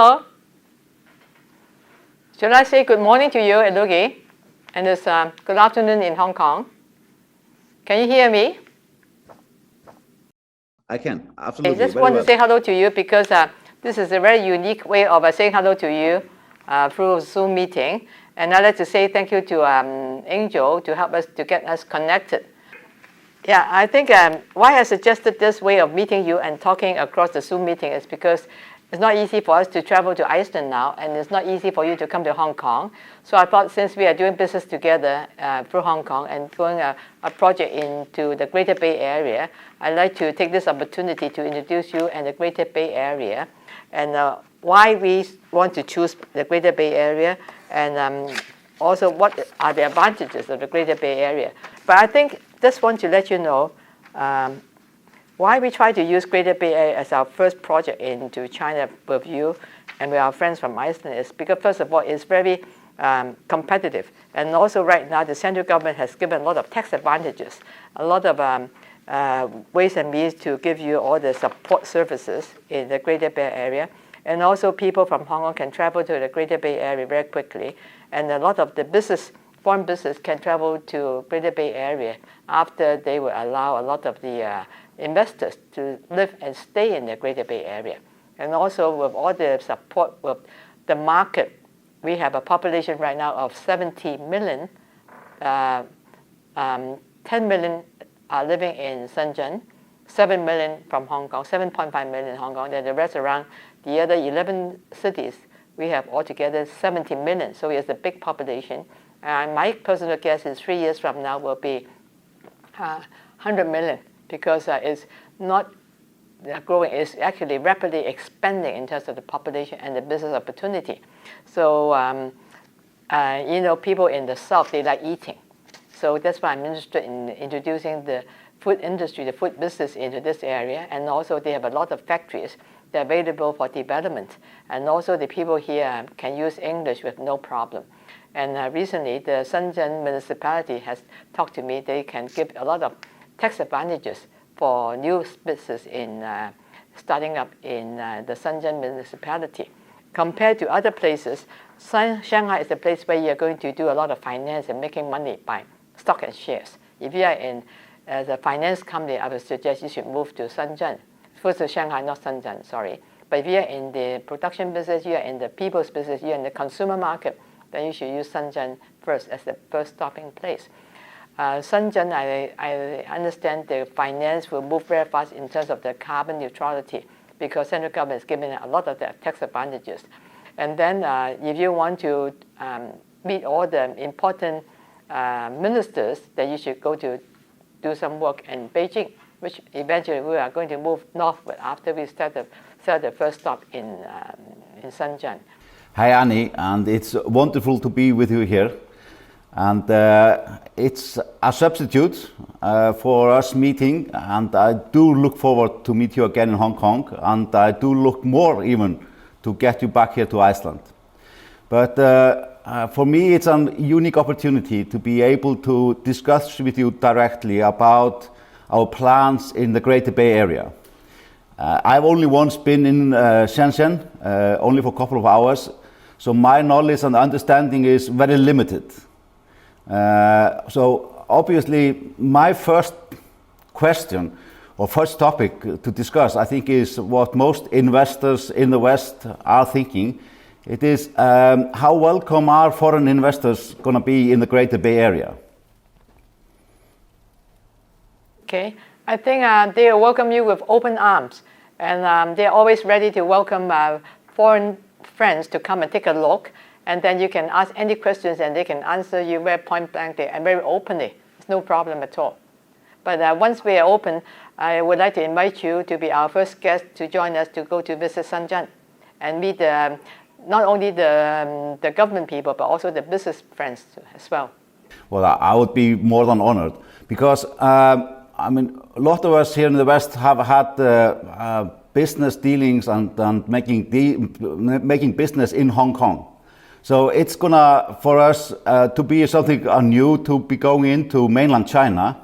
Hello. Should I say good morning to you, Illugi? And it's good afternoon in Hong Kong. Can you hear me? I can, absolutely. I just want to say hello to you because this is a very unique way of saying hello to you through Zoom meeting. And I'd like to say thank you to Angel to help us to get us connected. Yeah, I think why I suggested this way of meeting you and talking across the Zoom meeting is because it's not easy for us to travel to Iceland now, and it's not easy for you to come to Hong Kong. So I thought since we are doing business together through Hong Kong and going a project into the Greater Bay Area, I'd like to take this opportunity to introduce you and the Greater Bay Area and why we want to choose the Greater Bay Area and also what are the advantages of the Greater Bay Area. But I think just want to let you know why we try to use Greater Bay Area as our first project into China with you and with our friends from Iceland is because, first of all, it's very competitive. And also right now, the central government has given a lot of tax advantages, a lot of ways and means to give you all the support services in the Greater Bay Area. And also people from Hong Kong can travel to the Greater Bay Area very quickly. And a lot of the foreign business can travel to Greater Bay Area after they will allow a lot of the investors to live and stay in the Greater Bay Area. And also with all the support with the market, we have a population right now of 70 million. 10 million are living in Shenzhen, 7 million from Hong Kong, 7.5 million in Hong Kong. Then the rest around the other 11 cities, we have altogether 70 million. So it's a big population. And my personal guess is 3 years from now will be 100 million. Because it's not growing, it's actually rapidly expanding in terms of the population and the business opportunity. So, people in the South, they like eating. So that's why I'm interested in introducing the food industry, the food business into this area. And also they have a lot of factories that are available for development. And also the people here can use English with no problem. And recently, the Shenzhen municipality has talked to me. They can give a lot of tax advantages for new business in starting up in the Shenzhen municipality. Compared to other places, Shanghai is a place where you're going to do a lot of finance and making money by stock and shares. If you are in the finance company, I would suggest you should move to Shenzhen. First to Shanghai, not Shenzhen, sorry. But if you're in the production business, you're in the people's business, you're in the consumer market, then you should use Shenzhen first as the first stopping place. Shenzhen, I understand the finance will move very fast in terms of the carbon neutrality because central government is giving a lot of the tax advantages. And then if you want to meet all the important ministers, then you should go to do some work in Beijing, which eventually we are going to move northward after we start the first stop in Shenzhen. Hi Annie, and it's wonderful to be with you here. And it's a substitute for us meeting, and I do look forward to meet you again in Hong Kong, and I do look more even to get you back here to Iceland. But for me, it's a unique opportunity to be able to discuss with you directly about our plans in the Greater Bay Area. I've only once been in Shenzhen, only for a couple of hours, so my knowledge and understanding is very limited. So obviously my first question or first topic to discuss, I think, is what most investors in the West are thinking. It is how welcome are foreign investors going to be in the Greater Bay Area? Okay, I think they welcome you with open arms, and they're always ready to welcome foreign friends to come and take a look. And then you can ask any questions and they can answer you very point blank and very openly. It's no problem at all. But once we are open, I would like to invite you to be our first guest to join us to go to visit Shenzhen and meet not only the government people, but also the business friends as well. Well, I would be more than honored because, I mean, a lot of us here in the West have had business dealings and making business in Hong Kong. So it's gonna, for us, to be something new to be going into mainland China.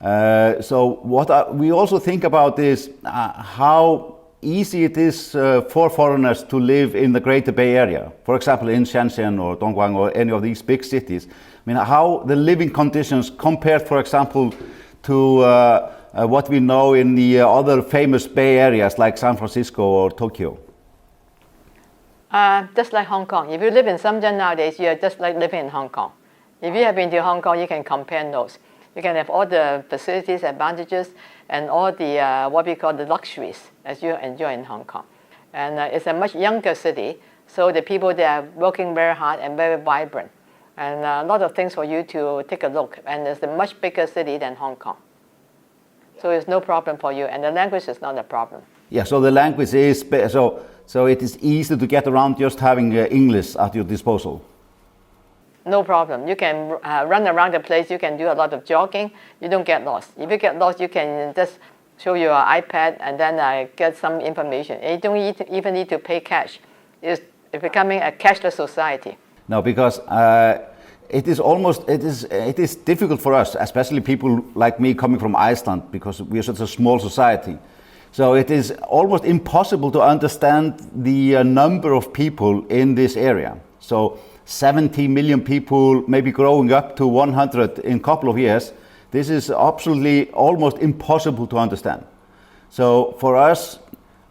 So what we also think about is how easy it is for foreigners to live in the Greater Bay Area. For example, in Shenzhen or Dongguan or any of these big cities. I mean, how the living conditions compared, for example, to what we know in the other famous Bay areas like San Francisco or Tokyo? Just like Hong Kong. If you live in Shenzhen nowadays, you're just like living in Hong Kong. If you have been to Hong Kong, you can compare notes. You can have all the facilities, advantages, and all the what we call the luxuries as you enjoy in Hong Kong. And it's a much younger city, so the people there are working very hard and very vibrant. And a lot of things for you to take a look. And it's a much bigger city than Hong Kong. So it's no problem for you, and the language is not a problem. Yeah, so the language is, so it is easy to get around just having English at your disposal. No problem. You can run around the place. You can do a lot of jogging. You don't get lost. If you get lost, you can just show your iPad and then get some information. And you don't even need to pay cash. It's becoming a cashless society. No, because it is difficult for us, especially people like me coming from Iceland, because we are such a small society. So it is almost impossible to understand the number of people in this area. So 70 million people, maybe growing up to 100 in a couple of years. This is absolutely almost impossible to understand. So for us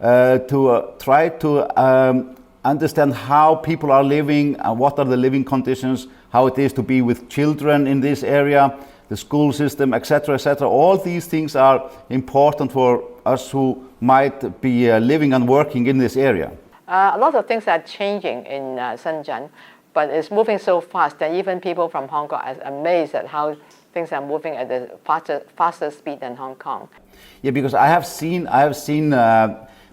to try to understand how people are living and what are the living conditions, how it is to be with children in this area, the school system, etc., etc. All these things are important for us who might be living and working in this area. A lot of things are changing in Shenzhen, but it's moving so fast that even people from Hong Kong are amazed at how things are moving at a faster speed than Hong Kong. Yeah, because I have seen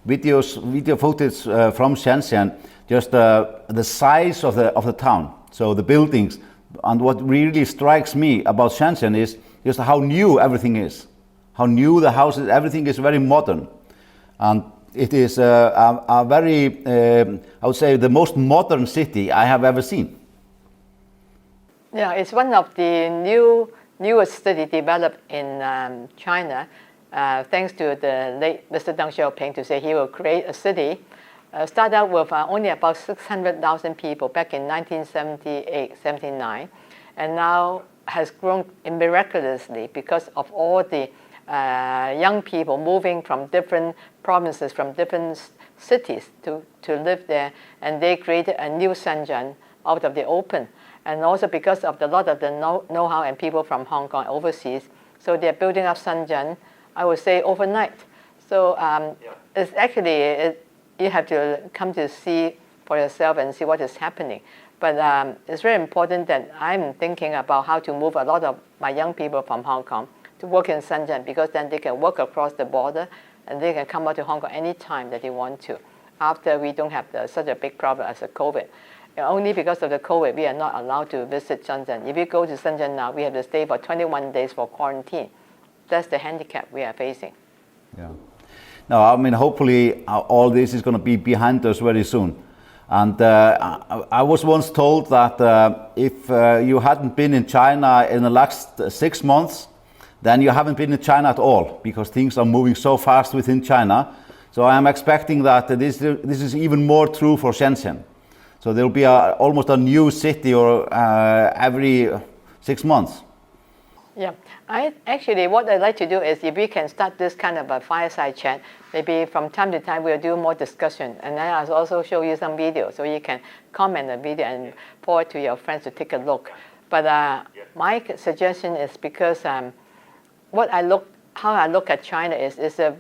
video footage from Shenzhen, just the size of the town, so the buildings. And what really strikes me about Shenzhen is just how new everything is, how new the houses, everything is very modern. And it is a very, I would say, the most modern city I have ever seen. Yeah, it's one of the newest city developed in China, thanks to the late Mr. Deng Xiaoping to say he will create a city. Started out with only about 600,000 people back in 1978, 79, and now has grown miraculously because of all the young people moving from different provinces, from different cities to live there, and they created a new Shenzhen out of the open. And also because of a lot of the know-how and people from Hong Kong overseas, so they're building up Shenzhen, I would say, overnight. So it's actually, you have to come to see for yourself and see what is happening. But it's very important that I'm thinking about how to move a lot of my young people from Hong Kong to work in Shenzhen, because then they can work across the border and they can come out to Hong Kong anytime that they want to, after we don't have such a big problem as the COVID. Only because of the COVID, we are not allowed to visit Shenzhen. If you go to Shenzhen now, we have to stay for 21 days for quarantine. That's the handicap we are facing. Yeah. No, I mean, hopefully all this is going to be behind us very soon. And I was once told that if you hadn't been in China in the last 6 months, then you haven't been in China at all, because things are moving so fast within China. So I am expecting that this is even more true for Shenzhen. So there will be almost a new city or every 6 months. Yeah, what I'd like to do is, if we can start this kind of a fireside chat, maybe from time to time we'll do more discussion, and then I'll also show you some videos so you can comment the video and forward to your friends to take a look. But my suggestion is, because how I look at China is it's a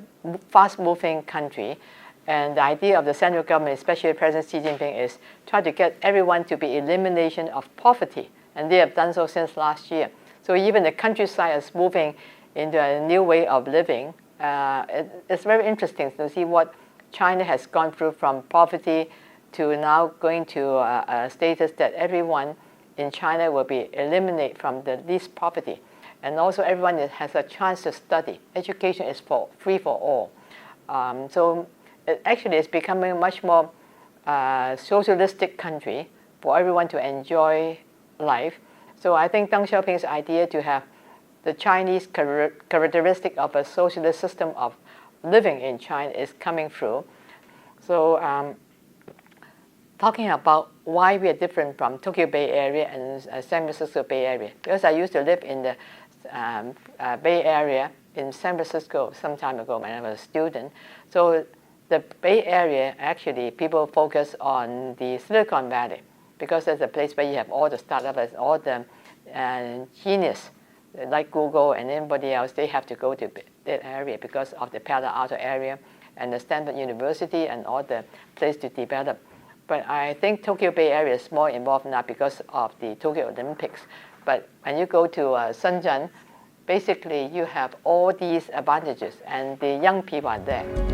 fast-moving country, and the idea of the central government, especially President Xi Jinping, is try to get everyone to be elimination of poverty, and they have done so since last year. So even the countryside is moving into a new way of living. It's very interesting to see what China has gone through, from poverty to now going to a status that everyone in China will be eliminated from the least poverty. And also everyone has a chance to study. Education is free for all. So it actually is becoming a much more socialistic country for everyone to enjoy life. So I think Deng Xiaoping's idea to have the Chinese characteristic of a socialist system of living in China is coming through. So talking about why we are different from Tokyo Bay Area and San Francisco Bay Area. Because I used to live in the Bay Area in San Francisco some time ago when I was a student. So the Bay Area, actually, people focus on the Silicon Valley because that's a place where you have all the startups, all the genius, like Google and anybody else. They have to go to that area because of the Palo Alto area and the Stanford University and all the place to develop. But I think Tokyo Bay Area is more involved now because of the Tokyo Olympics. But when you go to Shenzhen, basically you have all these advantages and the young people are there.